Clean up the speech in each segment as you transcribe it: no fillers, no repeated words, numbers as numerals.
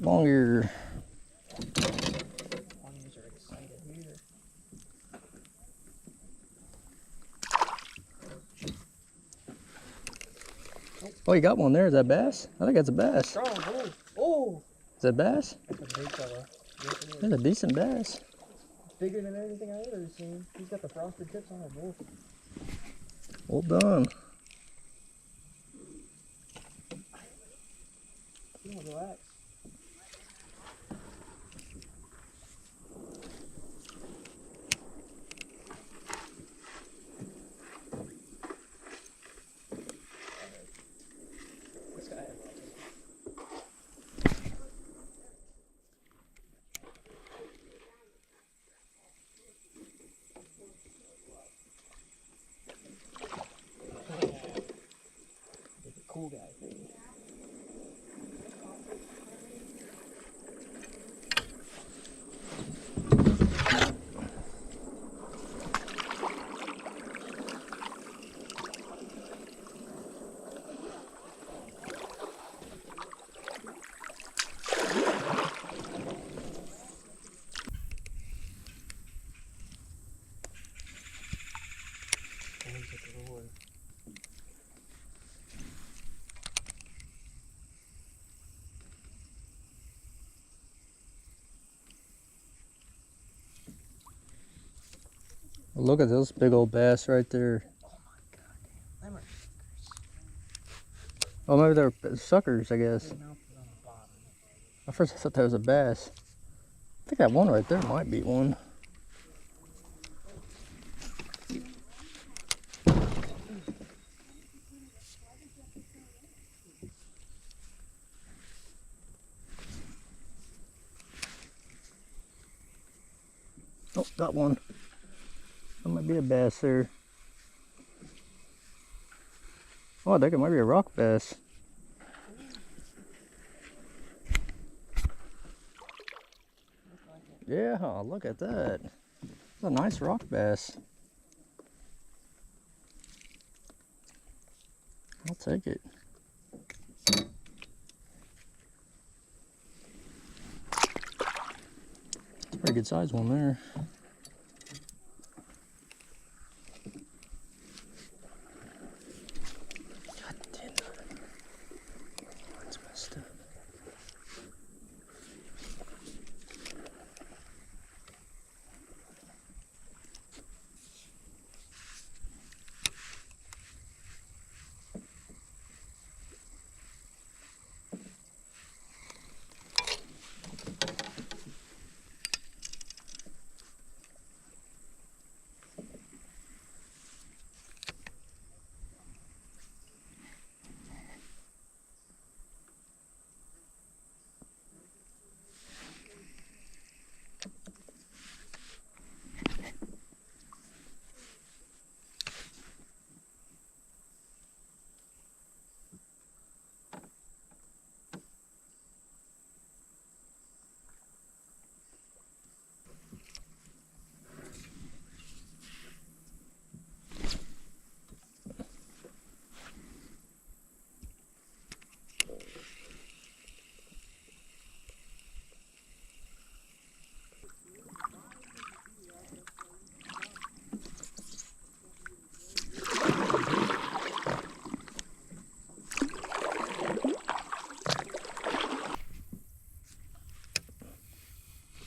longer. Oh, you got one there. Is that bass? I think that's a bass. Oh! Is that bass? That's a big fella. Yes, it is. That's a decent bass. Bigger than anything I've ever seen. He's got the frosted tips on a wolf. Well done. You don't relax. This guy has it's a cool guy thing. Look at those big old bass right there. Oh my god, them are suckers. Oh, maybe they're suckers, I guess. Their mouth is on the bottom. At first I thought that was a bass. I think that one right there might be one. Oh, got one. That might be a bass there. Oh, I think it might be a rock bass. Yeah, look at that. That's a nice rock bass. I'll take it. It's a pretty good size one there. God damn it. That's messed up.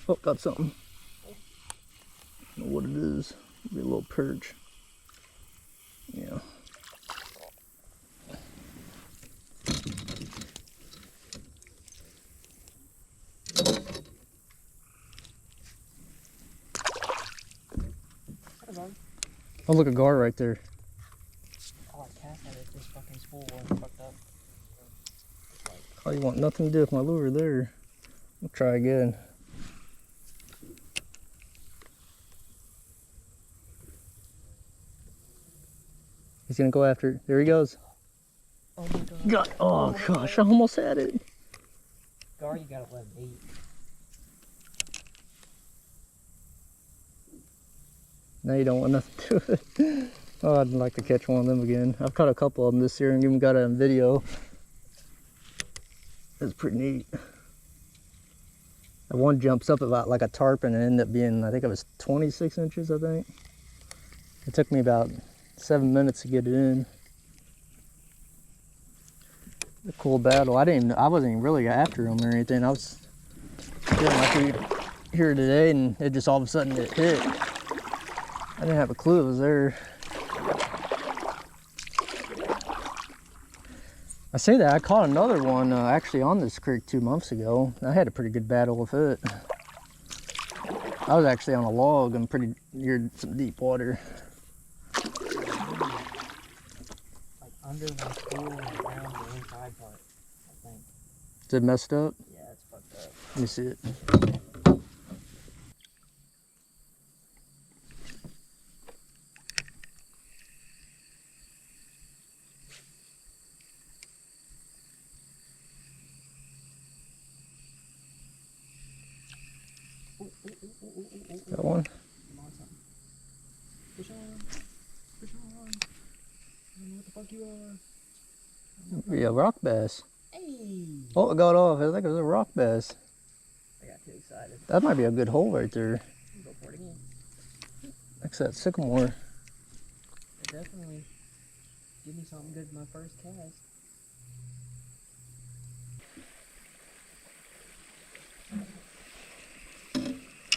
Oh, got something. I don't know what it is. Maybe a little perch. Yeah. Oh, look, a gar right there. Oh, I cast at it. This fucking spool was fucked up. Oh, you want nothing to do with my lure there. We'll try again. He's gonna go after it. There he goes. Oh my god. Oh gosh, I almost had it. Gar, you gotta let him eat. Now you don't want nothing to do with it. Oh, I'd like to catch one of them again. I've caught a couple of them this year and even got it on video. That's pretty neat. That one jumps up about like a tarpon and ended up being, I think it was 26 inches, I think. It took me about 7 minutes to get it in. A cool battle. I wasn't even really after him or anything. I was feeling like we here today, and it just all of a sudden it hit. I didn't have a clue it was there. I say that I caught another one actually on this creek 2 months ago. I had a pretty good battle with it. I was actually on a log and pretty near some deep water. Like under my stool and around the inside part, I think. Is it messed up? Yeah, it's fucked up. Let me see it. Got one? Come on, son. Push on. Push on. I don't know what the fuck you are. Yeah, rock bass. Hey! Oh, it got off. I think it was a rock bass. I got too excited. That might be a good hole right there. Go for it again. Next to that sycamore. It definitely give me something good in my first cast.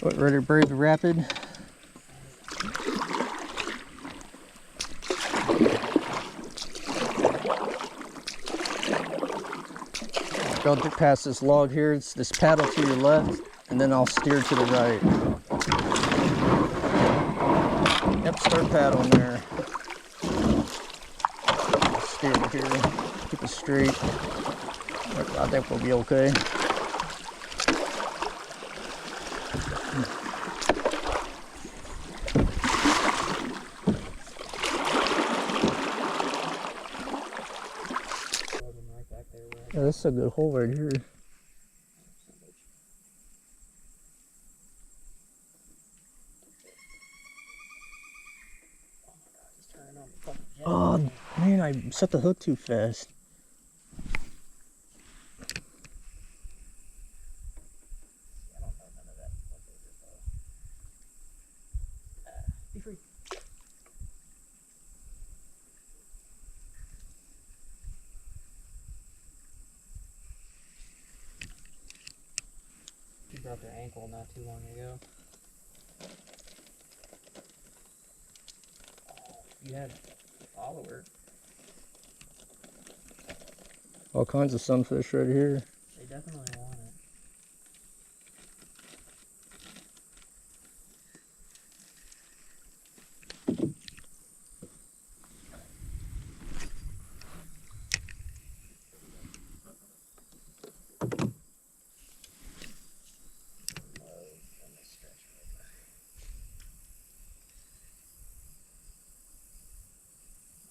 What, ready to brave the rapid? Go past this log here. It's this paddle to your left, and then I'll steer to the right. Yep, start paddling there. Steer here. Keep it straight. I think we'll be okay. Yeah, this is a good hole right here. Oh man, I set the hook too fast. I don't know none of that. Be free. She broke her ankle not too long ago. You had a follower. All kinds of sunfish right here. They definitely want it.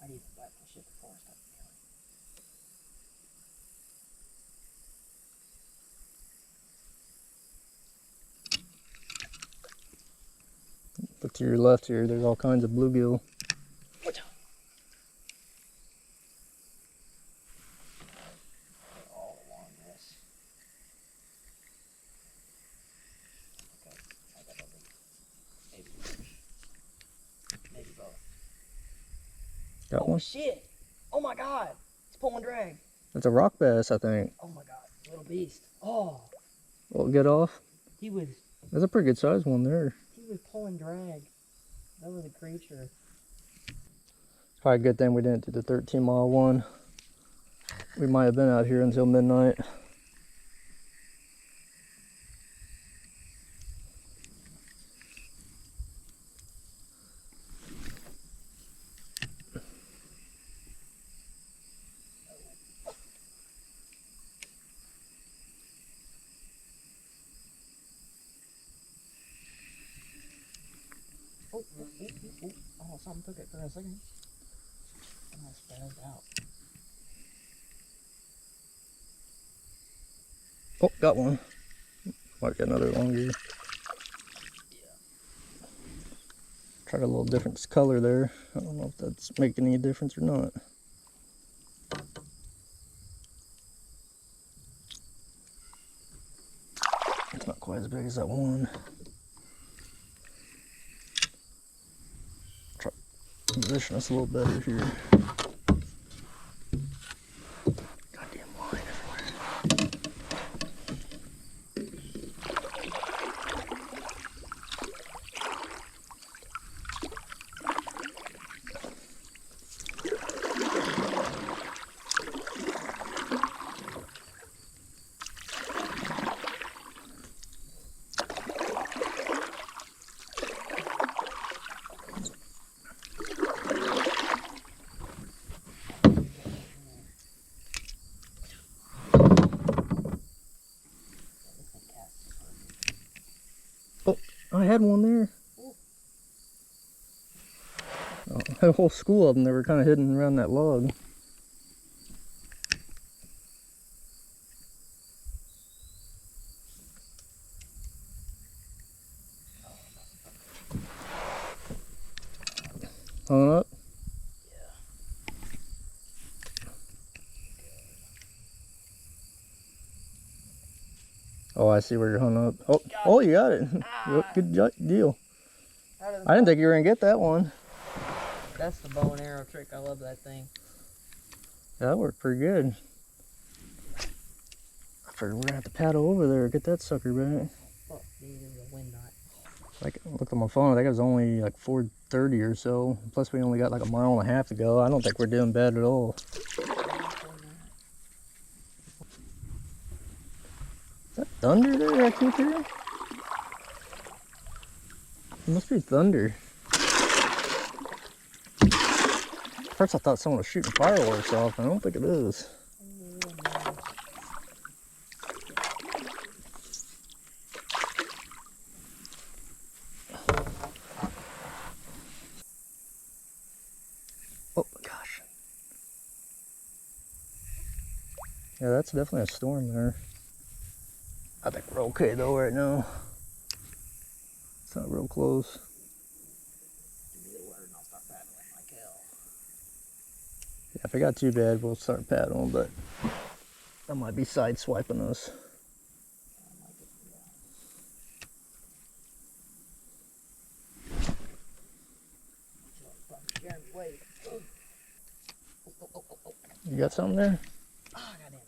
I need to wipe my shit before I start feeling. Look to your left here, there's all kinds of bluegill. Watch out. They're all along this. Okay, I got nothing. Maybe both. Got one? Shit! Oh my god! It's pulling drag. That's a rock bass, I think. Oh my god, little beast. Oh, Will it get off? he was That's a pretty good sized one there. pulling drag. That was a creature. It's probably a good thing we didn't do the 13-mile one. We might have been out here until midnight. Oh, something took it for a second. And I spazzed out. Oh, got one. Might get another longer. Yeah. Tried a little different color there. I don't know if that's making any difference or not. It's not quite quite as big as that one. Try to position us a little better here. Goddamn line everywhere. Oh, I had one there. Oh, I had a whole school of them that were kind of hidden around that log. Hung up? Oh, I see where you're hung up. Oh, oh, you got it. Good deal. I didn't think you were going to get that one. That's the bow and arrow trick. I love that thing. Yeah, that worked pretty good. I figured we're going to have to paddle over there to get that sucker back. Fuck, dude, it was a wind knot. Like, I looked on my phone, I think it was only like 4:30 or so. Plus, we only got like a mile and a half to go. I don't think we're doing bad at all. Is that thunder there I keep hearing? It must be thunder. First I thought someone was shooting fireworks off, and I don't think it is. Oh gosh. Yeah, that's definitely a storm there. I think we're okay though right now. It's not real close. Give me the word and I'll start paddling like hell. Yeah, if it got too bad, we'll start paddling, but that might be side swiping us. You got something there? Ah, oh, goddamn it.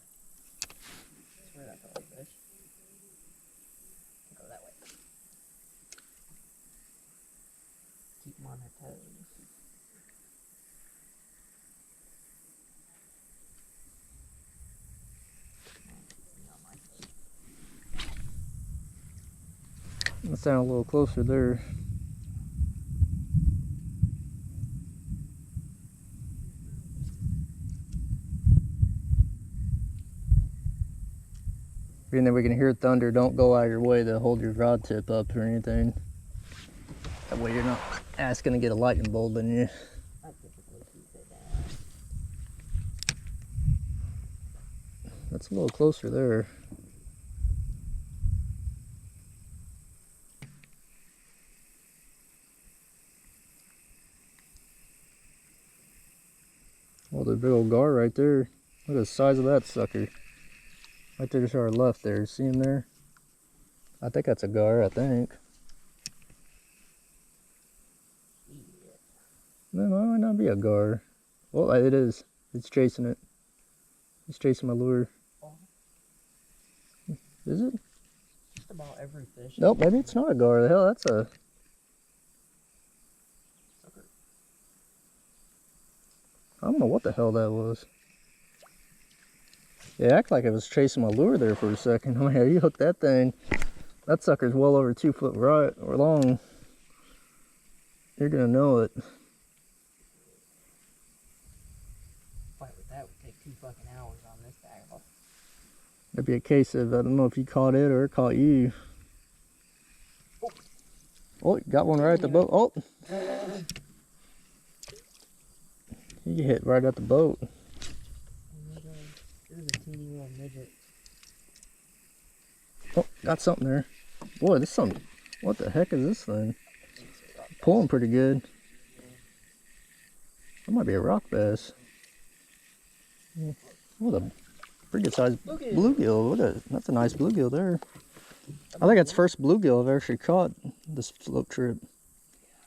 That's where that fell, fish. Go that way. Keep them on their toes. Let's stand a little closer there. Being that we can hear thunder, don't go out of your way to hold your rod tip up or anything. That way you're not asking to get a lightning bolt in you. I typically keep it down. That's a little closer there. Oh, the big old gar right there. Look at the size of that sucker. Right there to our left there. See him there? I think that's a gar, I think. No, it might not be a gar. Well, it is. It's chasing it. It's chasing my lure. Is it? Just about every fish. Nope, maybe it's not a gar. The hell, that's a... Sucker. I don't know what the hell that was. Yeah, it acted like it was chasing my lure there for a second. I mean, you hooked that thing. That sucker's well over 2 foot right or long. You're gonna know it. Fight with that would take 2 fucking hours on this tackle. It'd be a case of, I don't know if you caught it or it caught you. Oh, you got one right at the boat. Oh! You hit right at the boat. This is a teeny little midget. Oh, got something there. Boy, this something. What the heck is this thing? Pulling pretty good. That might be a rock bass. What a pretty good sized bluegill. That's a nice bluegill there. I think that's the first bluegill I've actually caught this float trip.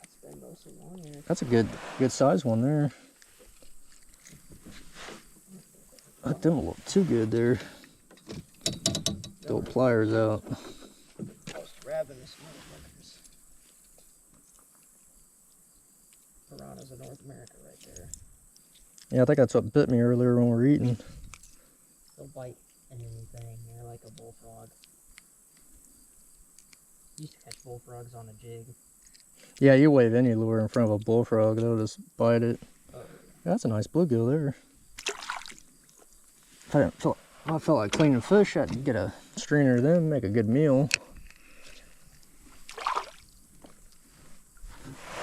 It's been mostly long here. That's a good size one there. I hooked them a little too good there. Throw pliers out. Most ravenous motherfuckers. Piranhas of North America right there. Yeah, I think that's what bit me earlier when we were eating. They'll bite anything. They're like a bullfrog. Used to catch bullfrogs on a jig. Yeah, you wave any lure in front of a bullfrog, they'll just bite it. Oh, Yeah, that's a nice bluegill there. If I felt like cleaning fish, I'd get a strainer of them, make a good meal.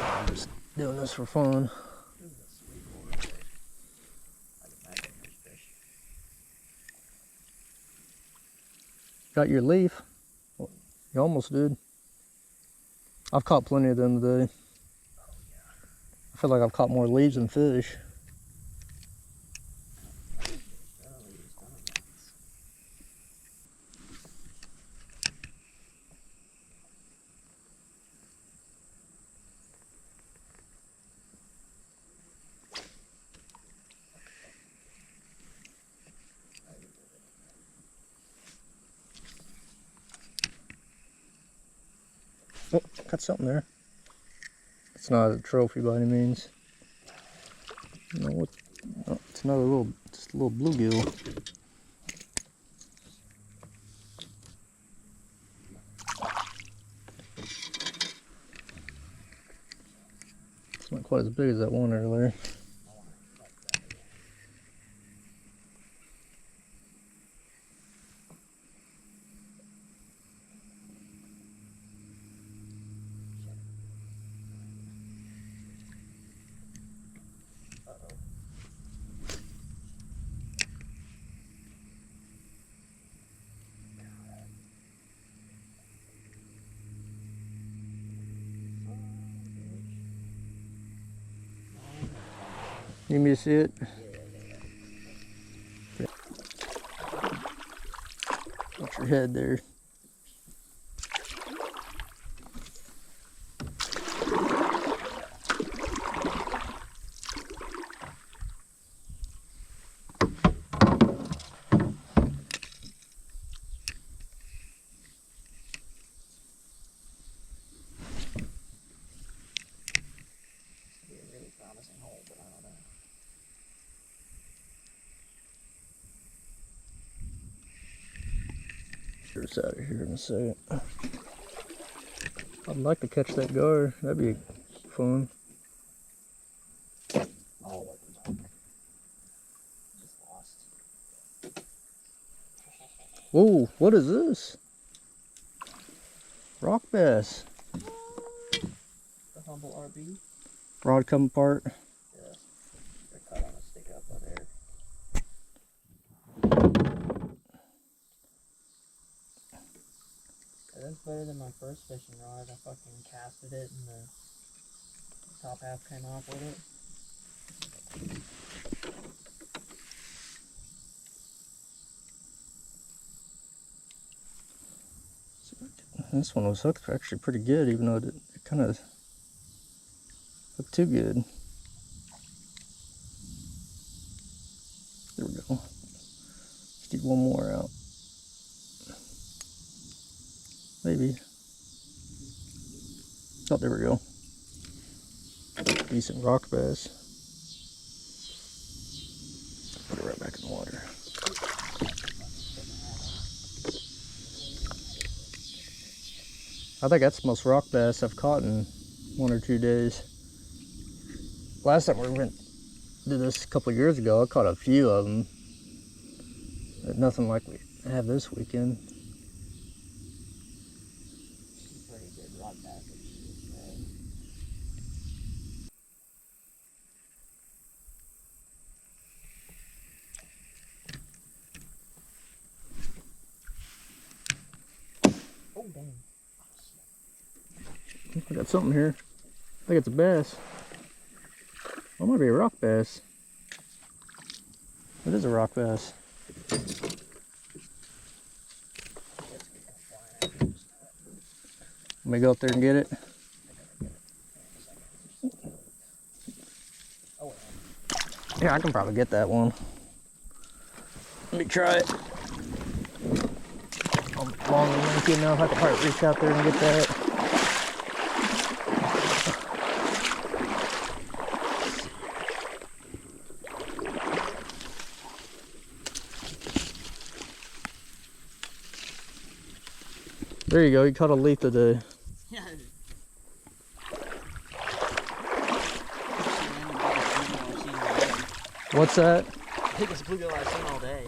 I'm just doing this for fun. this is a sweet lure. I can imagine there's fish. Got your leaf? Well, you almost did. I've caught plenty of them today. Oh yeah. I feel like I've caught more leaves than fish. Oh, got something there. It's not a trophy by any means. You know what? Oh, it's another little, just a little bluegill. It's not quite as big as that one earlier. You need me to see it? Yeah. Watch your head there. Sure, it's out of here in a second. I'd like to catch that gar. That'd be fun. Oh, what was on? Just lost. Whoa, what is this? Rock bass. The humble RB. Rod come apart. Yeah. They're cut on a stick up there. That's better than my first fishing rod. I fucking casted it and the top half came off with it. This one was hooked actually pretty good, even though it kind of hooked too good. There we go. Let's get one more out. Maybe. Oh, there we go. Decent rock bass. Put it right back in the water. I think that's the most rock bass I've caught in 1 or 2 days. Last time we went did this a couple of years ago, I caught a few of them. But nothing like we have this weekend. Pretty good rod package. Oh, dang. I got something here. I think it's a bass. Oh, it might be a rock bass. It is a rock bass. Let me go up there and get it. Oh, Yeah, I can probably get that one. Let me try it. I'm long and lanky enough, I can probably reach out there and get that. There you go, you caught a leaf today. yeah. What's that? Biggest bluegill I've seen all day.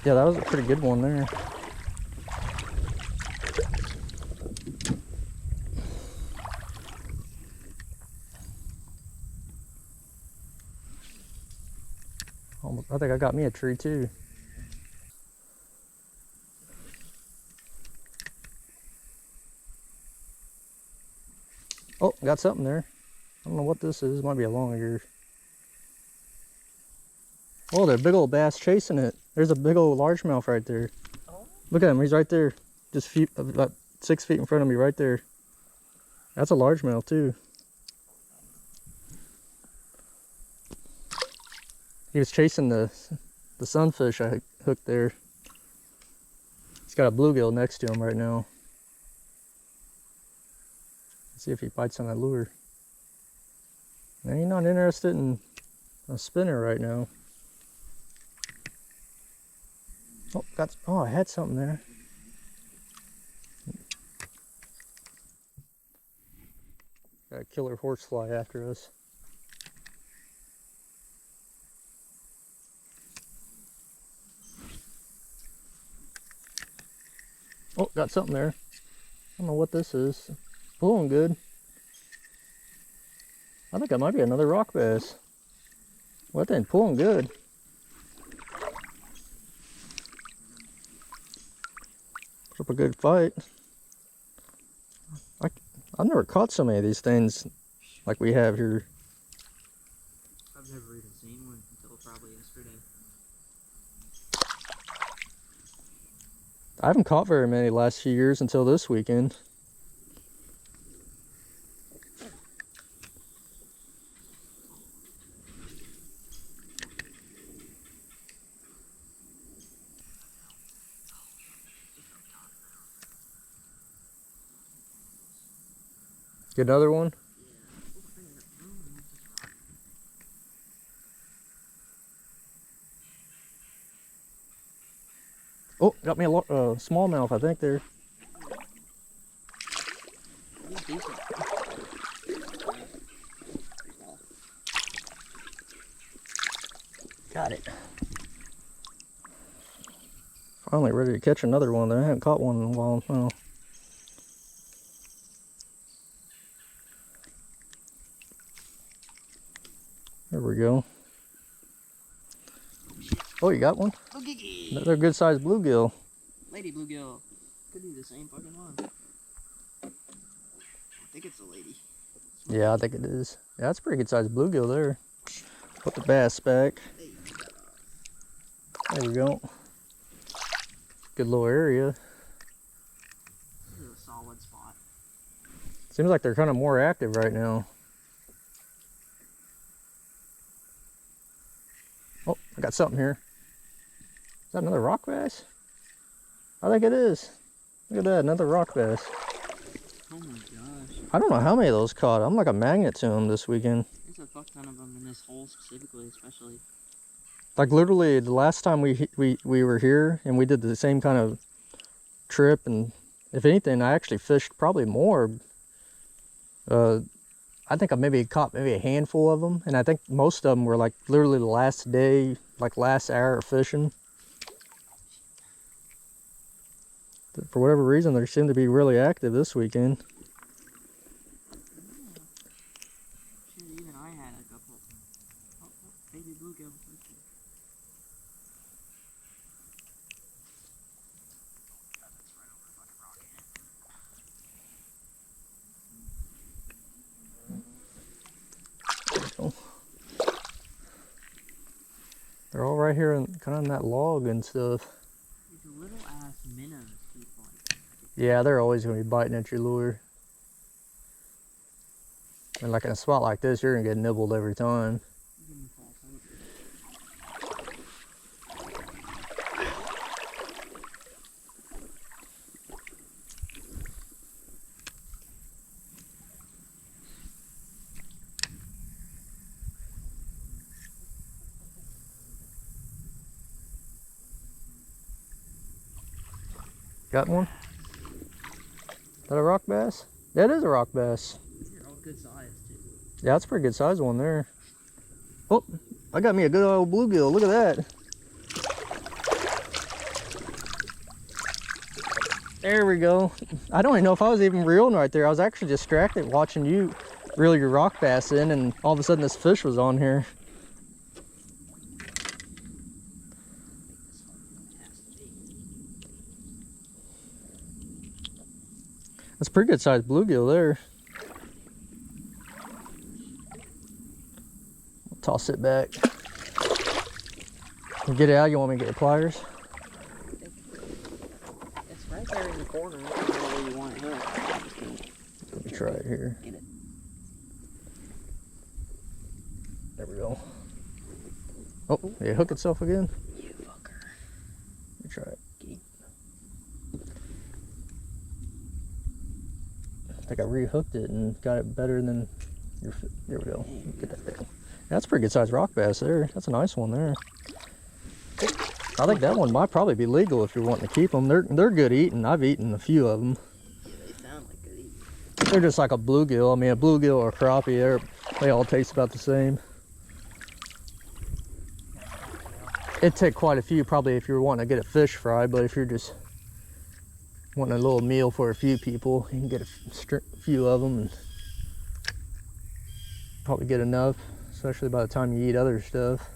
Yeah, that was a pretty good one there. Almost, I think I got me a tree too. Oh, got something there. I don't know what this is. It might be a longear. Oh, there's a big old bass chasing it. There's a big old largemouth right there. Oh. Look at him. He's right there. Just about 6 feet in front of me right there. That's a largemouth too. He was chasing the sunfish I hooked there. He's got a bluegill next to him right now. Let's see if he bites on that lure. Now, he's not interested in a spinner right now. Oh, I had something there. Got a killer horsefly after us. Oh, got something there. I don't know what this is. Pulling good. I think that might be another rock bass. Well, that thing pulling good. Put up a good fight. I've never caught so many of these things like we have here. I've never even seen one until probably yesterday. I haven't caught very many last few years until this weekend. Get another one? Oh, got me a smallmouth, I think there. Got it. Finally ready to catch another one. I haven't caught one in a while. Oh. There we go. Oh, you got one? Another good sized bluegill. Lady bluegill. Could be the same fucking one. I think it's a lady. Yeah, I think it is. Yeah, that's a pretty good sized bluegill there. Put the bass back. There we go. Good little area. This is a solid spot. Seems like they're kind of more active right now. Oh, I got something here. Is that another rock bass? I think it is. Look at that, another rock bass. Oh my gosh. I don't know how many of those caught. I'm like a magnet to them this weekend. There's a fuck ton of them in this hole specifically, especially. Like literally the last time we were here and we did the same kind of trip, and if anything, I actually fished probably more. I think I maybe caught maybe a handful of them, and I think most of them were like literally the last day, like last hour of fishing. For whatever reason, they seem to be really active this weekend. Shit, even I had a couple. Oh, baby bluegill. They're all right here, kind of in that log and stuff. These little ass minnows keep like. Yeah, they're always going to be biting at your lure. And like in a spot like this, you're gonna get nibbled every time. Got one? Is that a rock bass? That is a rock bass. They're all good size too. Yeah, that's a pretty good size one there. Oh, I got me a good old bluegill. Look at that. There we go. I don't even know if I was even reeling right there. I was actually distracted watching you reel your rock bass in, and all of a sudden this fish was on here. That's a pretty good sized bluegill there. I'll toss it back. You get it out, you want me to get your pliers? It's right there in the corner. I don't know where you want it hooked. Let me try it here. Get it. There we go. Oh, did it hook itself again? You fucker. Let me try it. I think I rehooked it and got it better than your. There we go. Get that thing. That's a pretty good sized rock bass there. That's a nice one there. I think that one might probably be legal if you're wanting to keep them. They're good eating. I've eaten a few of them. Yeah, they sound like good eating. They're just like a bluegill. I mean, a bluegill or a crappie, they all taste about the same. It'd take quite a few probably if you were wanting to get a fish fry, but if you're just wanting a little meal for a few people, you can get a few of them and probably get enough, especially by the time you eat other stuff.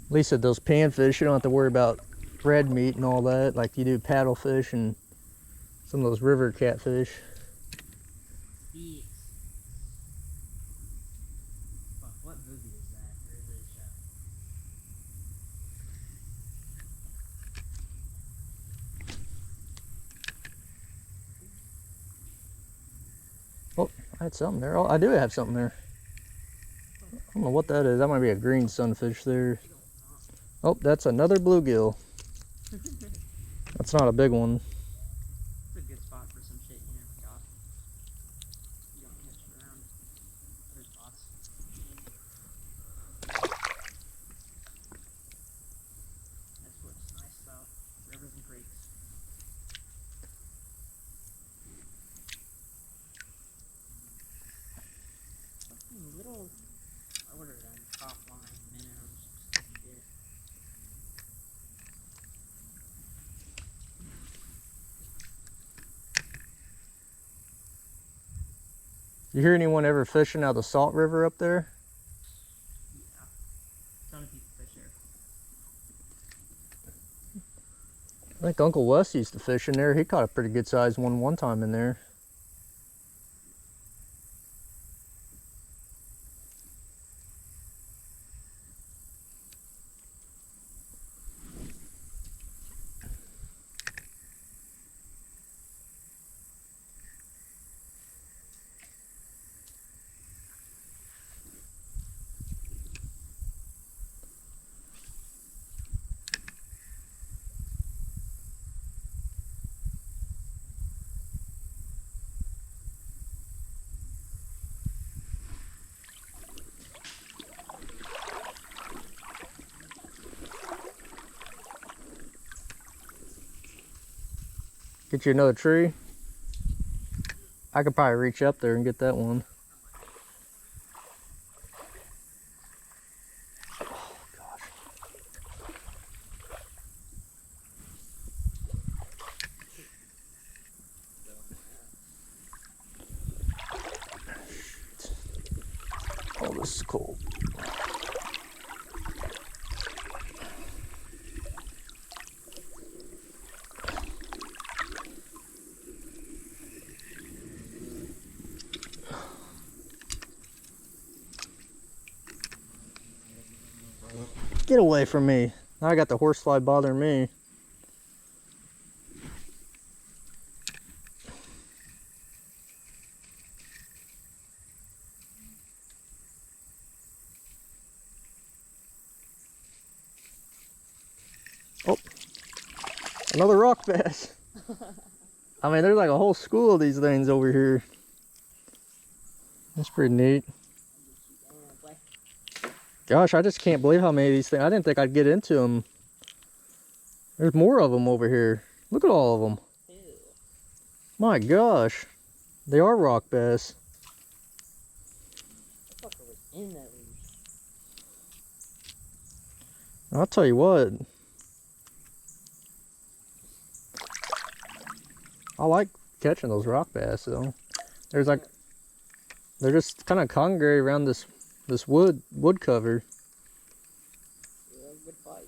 At least at those panfish, you don't have to worry about red meat and all that like you do paddlefish and some of those river catfish. Yes. Fuck, what movie is that? Or is it a show? Oh, I had something there. Oh, I do have something there. I don't know what that is. That might be a green sunfish there. Oh, that's another bluegill. That's not a big one. It's a good spot for some shit you never got. You don't catch it around other spots. That's what's nice about rivers and creeks. Fucking little. I ordered a top line minnow or some shit. You hear anyone ever fishing out of the Salt River up there? Yeah. Ton of people fish there. I think Uncle Wes used to fish in there. He caught a pretty good sized one time in there. Get you another tree. I could probably reach up there and get that one. Oh, gosh. Oh, this is cool. Get away from me. Now I got the horsefly bothering me. Another rock bass. I mean, there's like a whole school of these things over here. That's pretty neat. Gosh, I just can't believe how many of these things. I didn't think I'd get into them. There's more of them over here. Look at all of them. Ew. My gosh. They are rock bass. What the fuck was in that leaf? I'll tell you what. I like catching those rock bass though. There's like, they're just kind of congregate around this wood cover. Yeah, good fight.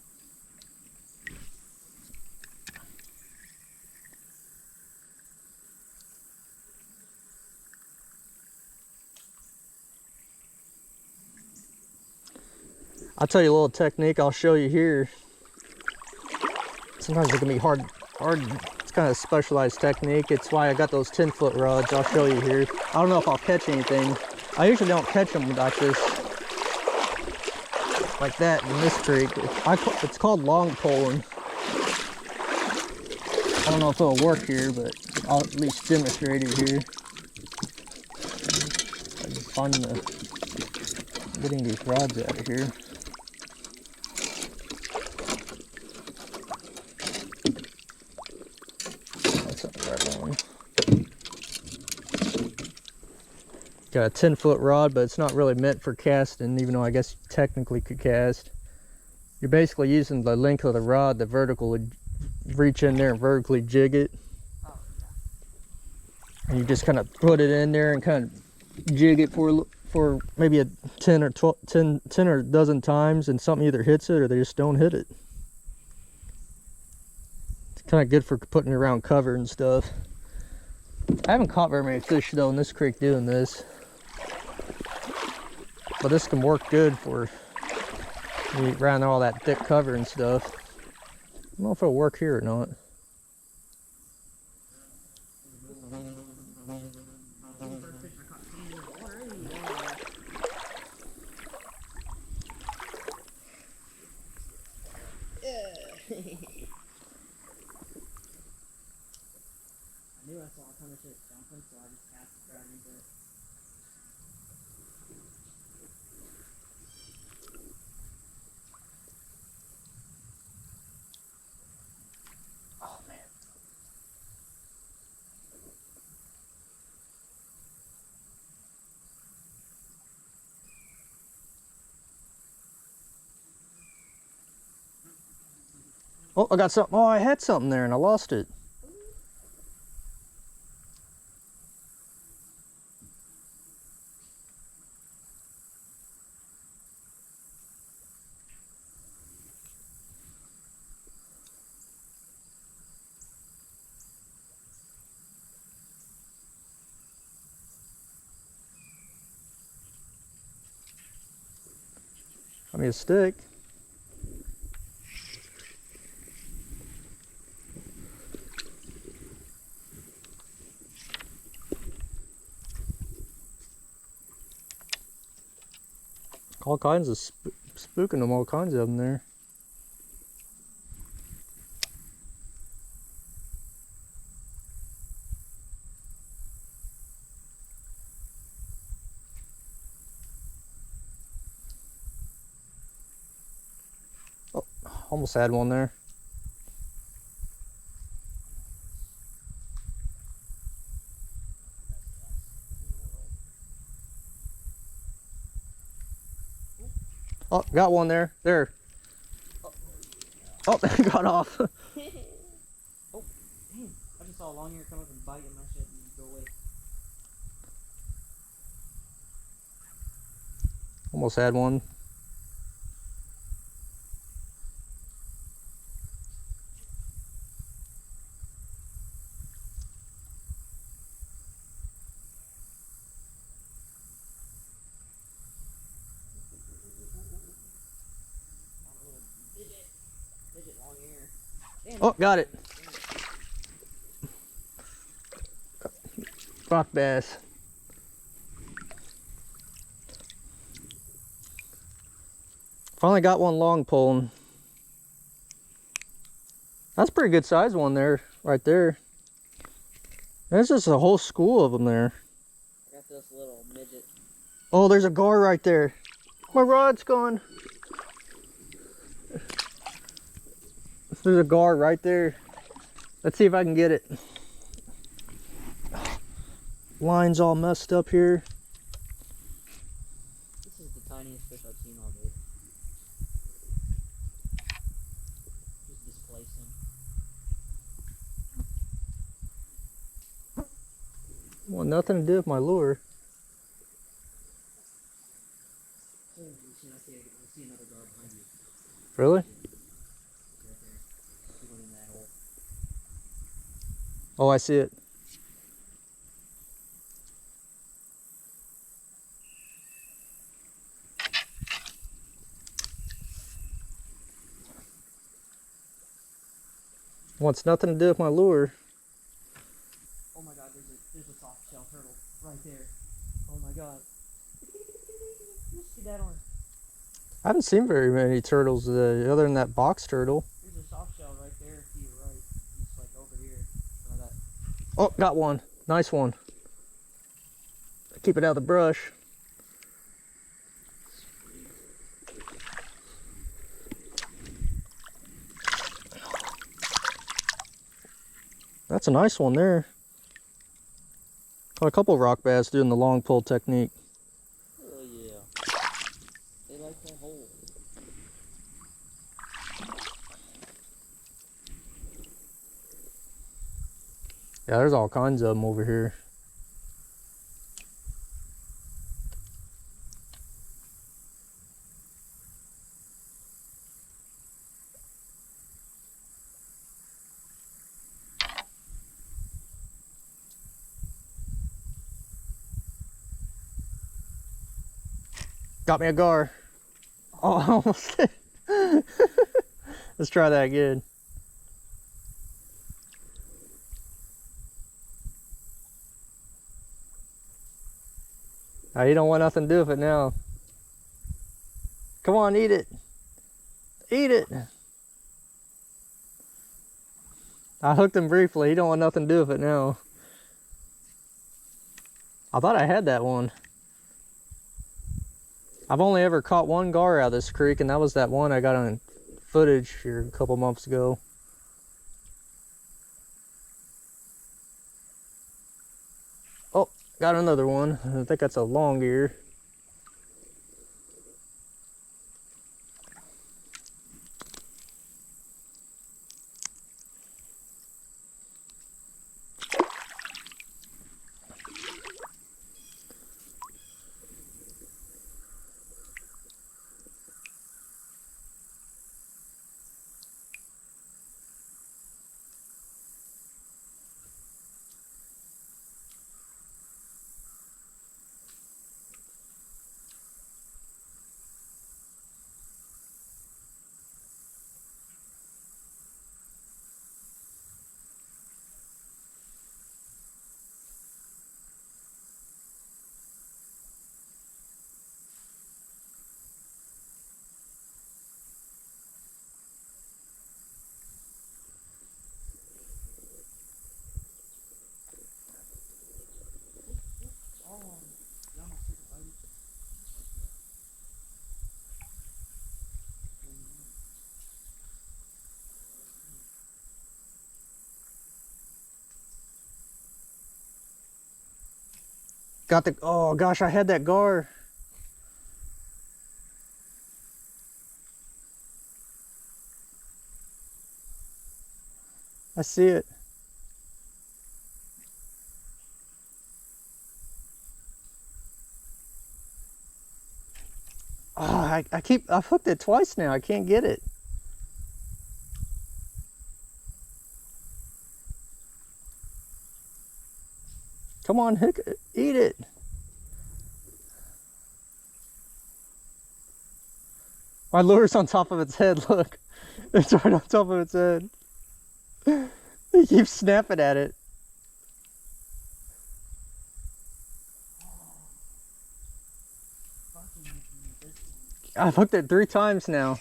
I'll tell you a little technique I'll show you here. Sometimes it can be hard. It's kind of a specialized technique. It's why I got those 10-foot rods. I'll show you here. I don't know if I'll catch anything. I usually don't catch them like this, like that in this creek. It's called long poling. I don't know if it'll work here, but I'll at least demonstrate it here. I'm finding getting these rods out of here. Got a 10-foot rod, but it's not really meant for casting, even though I guess you technically could cast. You're basically using the length of the rod to vertically reach in there and vertically jig it. And you just kind of put it in there and kind of jig it for maybe a 10 or a dozen times, and something either hits it or they just don't hit it. It's kind of good for putting it around cover and stuff. I haven't caught very many fish though in this creek doing this. But this can work good for around all that thick cover and stuff. I don't know if it'll work here or not. I knew I saw a ton of shit jumping, so I just cast it right into it. Oh man. Oh, I got something. Oh, I had something there and I lost it. I mean, a stick. All kinds of spooking them, all kinds of them there. Oh, almost had one there. Oh, got one there. There. Oh, that got off. Oh, damn. I just saw a long ear come up and bite in my shit and go away. Almost had one. Midget long ear. Damn, Oh, got it. Rock bass. Finally got one long pulling. That's a pretty good size one there, right there. There's just a whole school of them there. I got this little midget. Oh, there's a gar right there. My rod's gone. There's a gar right there. Let's see if I can get it. Line's all messed up here. This is the tiniest fish I've seen all day. Just displacing. Well, nothing to do with my lure. Oh, I see another gar behind you. Really? Right there. He went in that hole. Oh, I see it. Wants nothing to do with my lure. Oh my god, there's a soft shell turtle right there. Oh my god. You see that one? I haven't seen very many turtles today, other than that box turtle. There's a soft shell right there to your right. Just like over here. That. Oh, got one. Nice one. Keep it out of the brush. That's a nice one there. Caught a couple rock bass doing the long pull technique. Oh yeah. They like that hole. Yeah, there's all kinds of them over here. Got me a gar. Oh, I almost did. Let's try that again. You don't want nothing to do with it now. Come on, eat it. Eat it. I hooked him briefly. He don't want nothing to do with it now. I thought I had that one. I've only ever caught one gar out of this creek, and that was that one I got on footage here a couple months ago. Oh, got another one. I think that's a long ear. Got the, oh gosh, I had that gar. I see it. Oh, I've hooked it twice now. I can't get it. Come on, hook it, eat it. My lure's on top of its head, look. It's right on top of its head. He keeps snapping at it. I've hooked it 3 times now.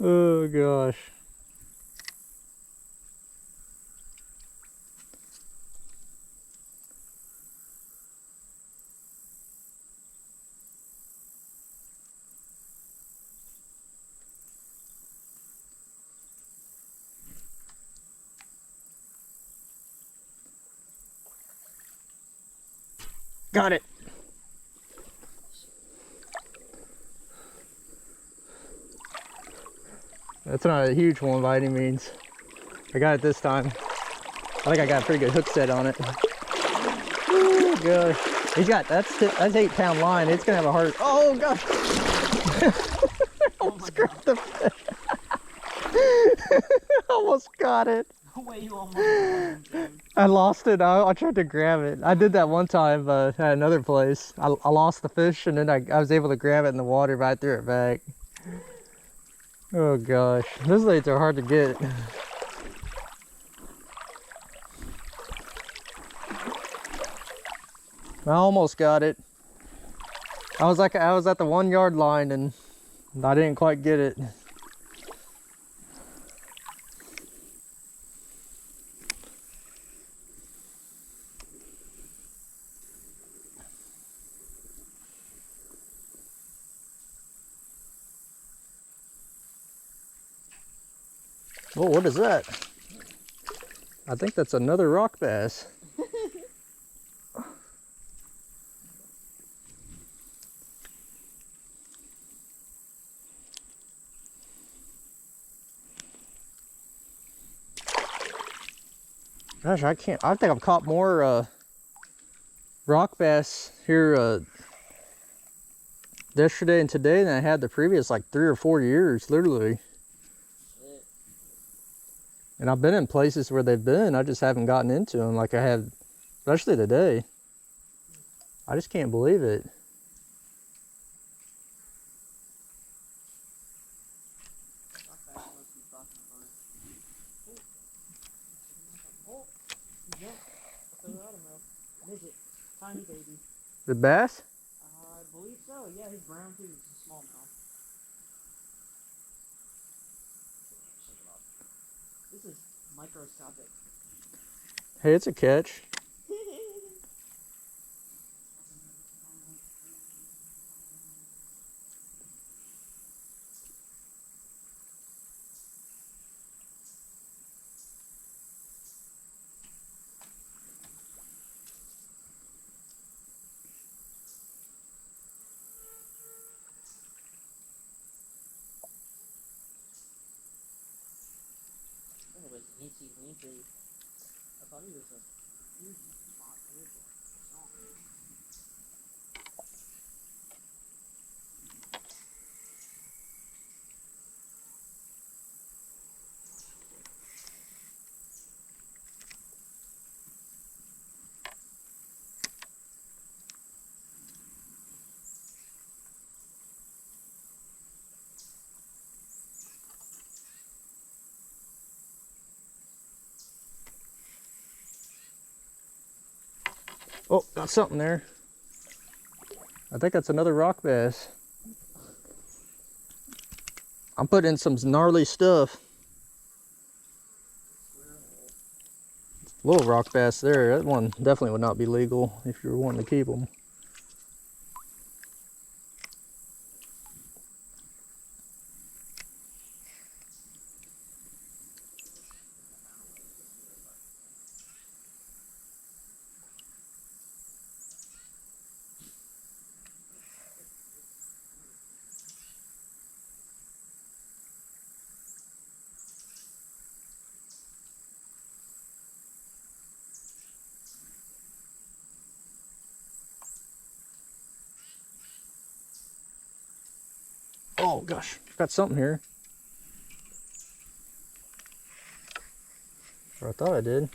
Oh gosh. Got it. That's not a huge one by any means. I got it this time. I think I got a pretty good hook set on it. Oh gosh. He's got, that's 8-pound line. It's gonna have a hard, oh gosh. Almost grabbed the fish. Almost got it. Wait, you almost got him. I lost it. I tried to grab it. I did that one time at another place. I lost the fish and then I was able to grab it in the water, but I threw it back. Oh gosh, those lates are hard to get. I almost got it. I was at the 1 yard line and I didn't quite get it. Oh, what is that? I think that's another rock bass. Gosh, I think I've caught more rock bass here yesterday and today than I had the previous like 3 or 4 years, literally. And I've been in places where they've been, I just haven't gotten into them like I have, especially today. I just can't believe it. Oh, he jumped. I threw out him though. Midget. Tiny baby. The bass? I believe so. Yeah, he's brown too. He's a smallmouth. This is microscopic. Hey, it's a catch. It was incy wincy. I thought he was a huge spot. Oh, got something there. I think that's another rock bass. I'm putting in some gnarly stuff. Little rock bass there. That one definitely would not be legal if you were wanting to keep them. Oh gosh, got something here. Or I thought I did.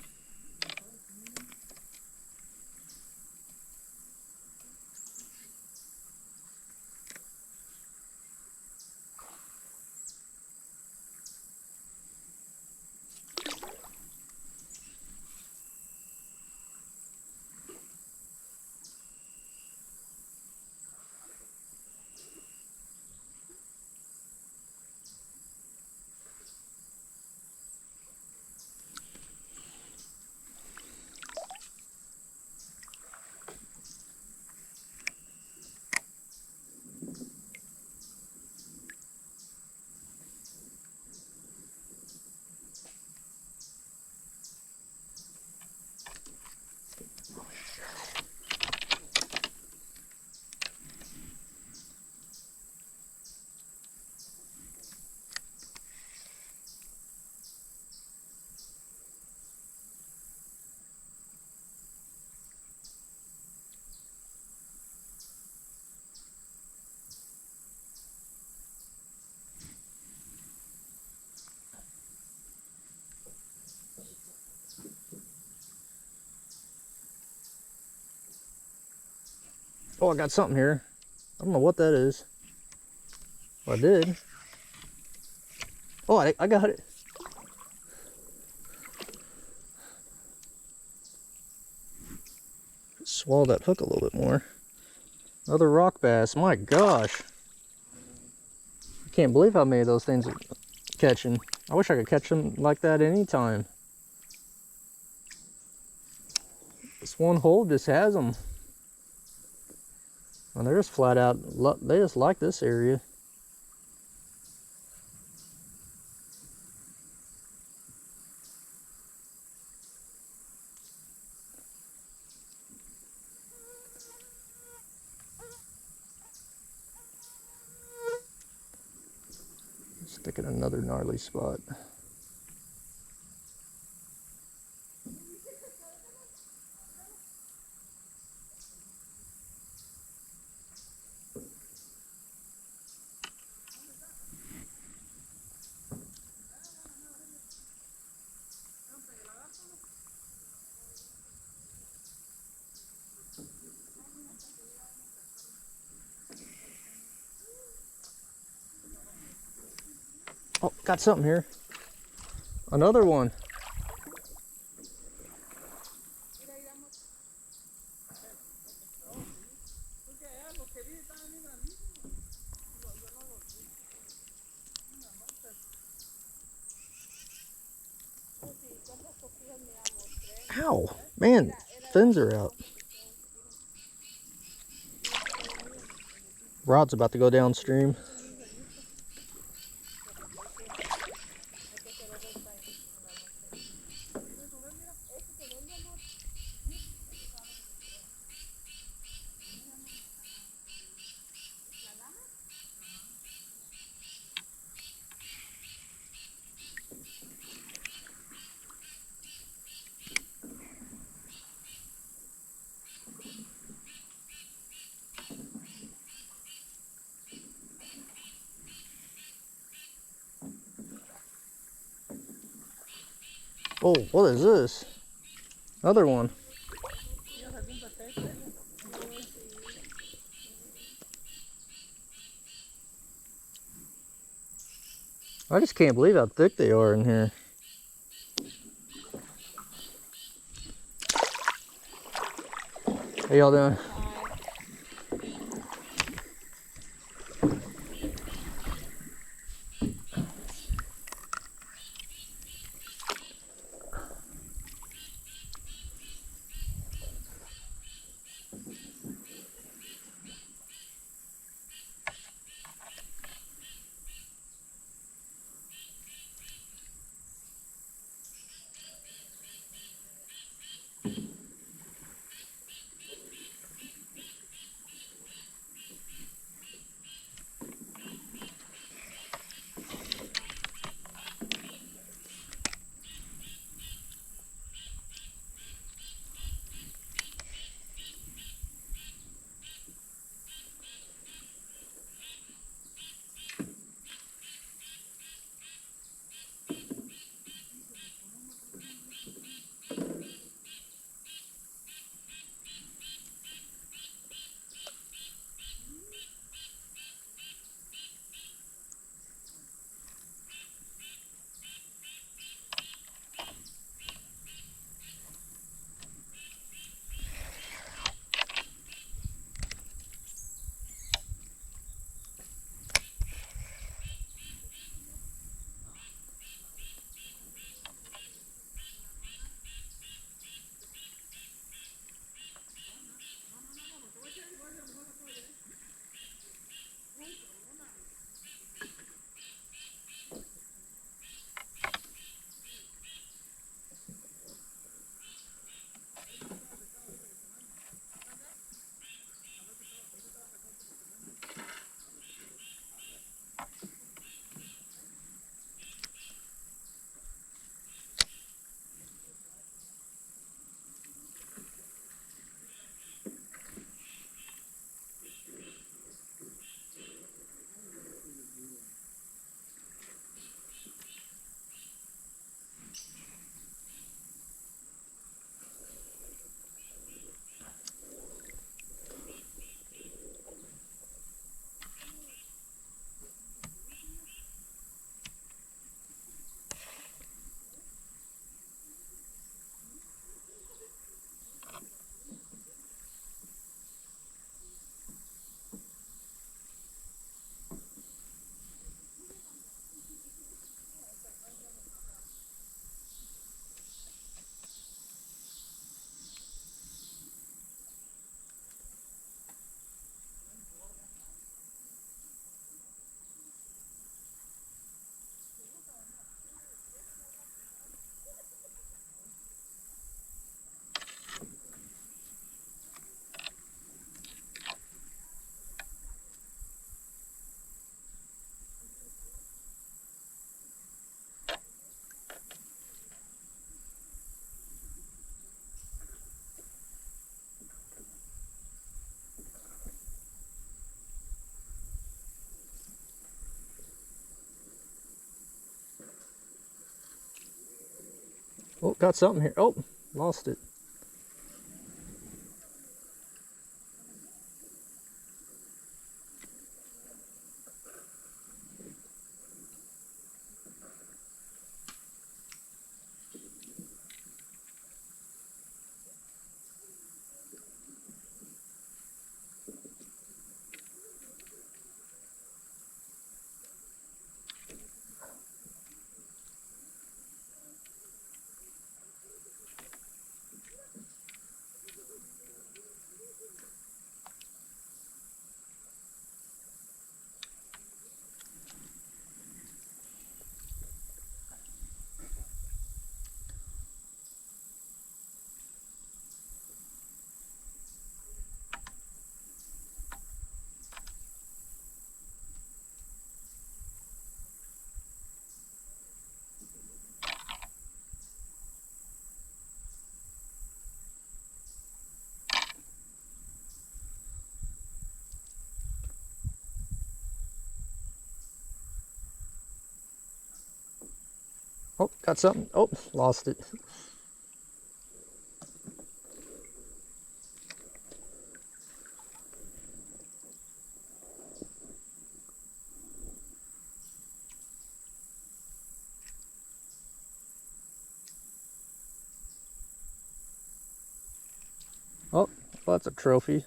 Oh, I got something here. I don't know what that is. Well, I did. Oh, I got it. Swallow that hook a little bit more. Another rock bass. My gosh. I can't believe how many of those things are catching. I wish I could catch them like that anytime. This one hole just has them. And they're just flat out, they just like this area. Stick in another gnarly spot. Oh, got something here. Another one. Ow, man, fins are out. Rod's about to go downstream. Oh, what is this? Another one. I just can't believe how thick they are in here. How y'all doing? Oh, got something here. Oh, lost it. Oh, got something. Oh, lost it. Oh, well, that's a trophy.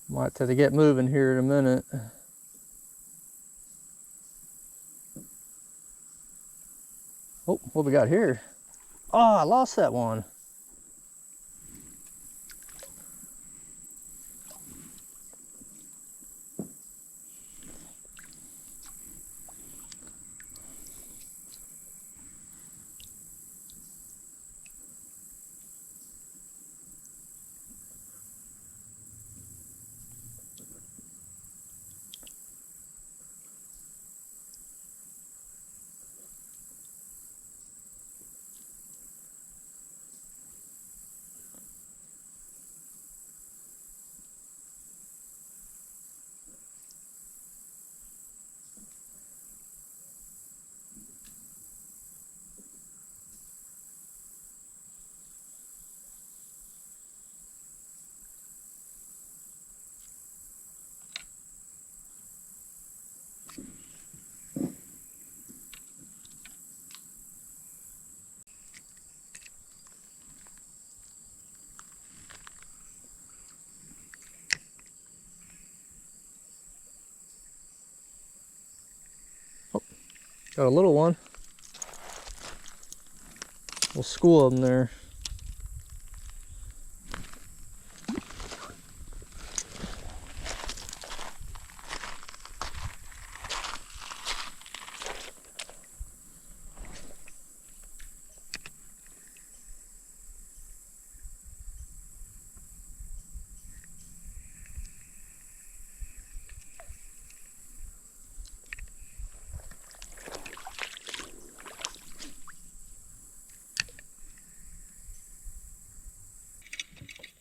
Might have to get moving here in a minute. Oh, what we got here? Oh, I lost that one. Oh, got a little one. Little school of them there.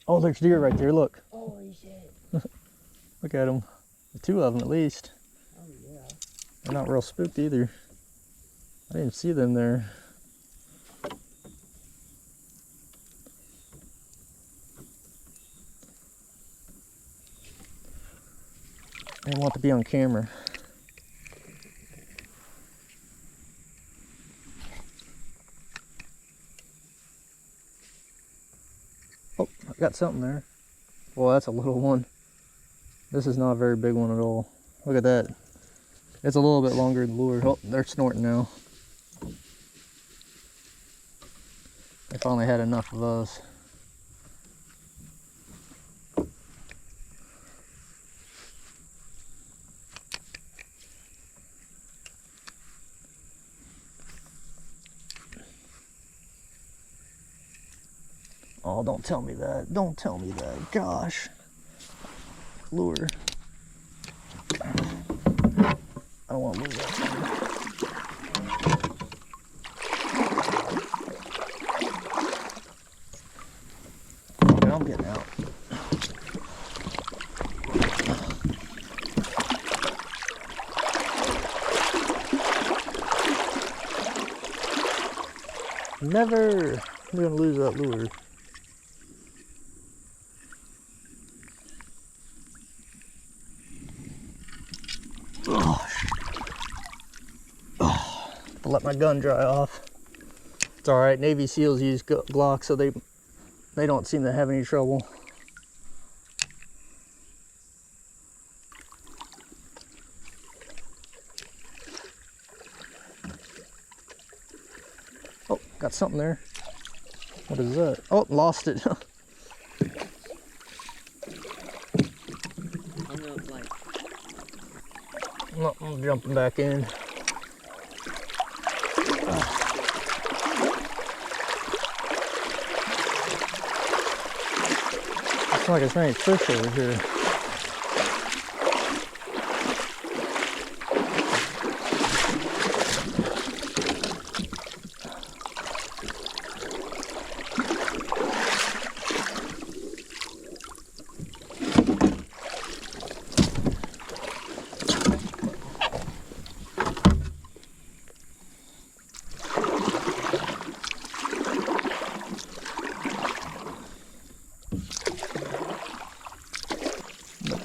Oh, there's deer right there, look. Holy shit. Look at them. Two of them at least. Oh yeah. They're not real spooked either. I didn't see them there. I didn't want to be on camera. Oh, I got something there. Well, that's a little one. This is not a very big one at all. Look at that. It's a little bit longer than the lure. Oh, they're snorting now. They finally had enough of us. Oh, don't tell me that. Don't tell me that. Gosh. Lure. I don't want to lose that thing. Okay, I'm getting out. Never. I'm gonna lose that lure. To let my gun dry off. It's all right. Navy SEALs use Glocks, so they don't seem to have any trouble. Oh, got something there. What is that? Oh, lost it. I don't know, it's like. No, I'm jumping back in. Looks like it's any fish over here.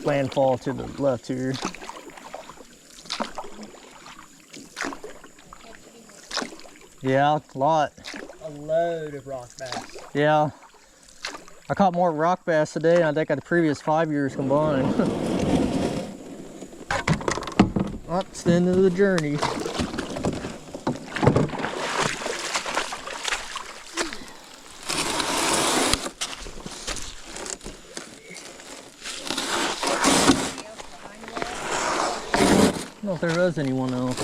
Landfall to the left here. Yeah, a lot. A load of rock bass. Yeah. I caught more rock bass today than I think the previous 5 years combined. That's the end of the journey. I don't know if there was anyone else.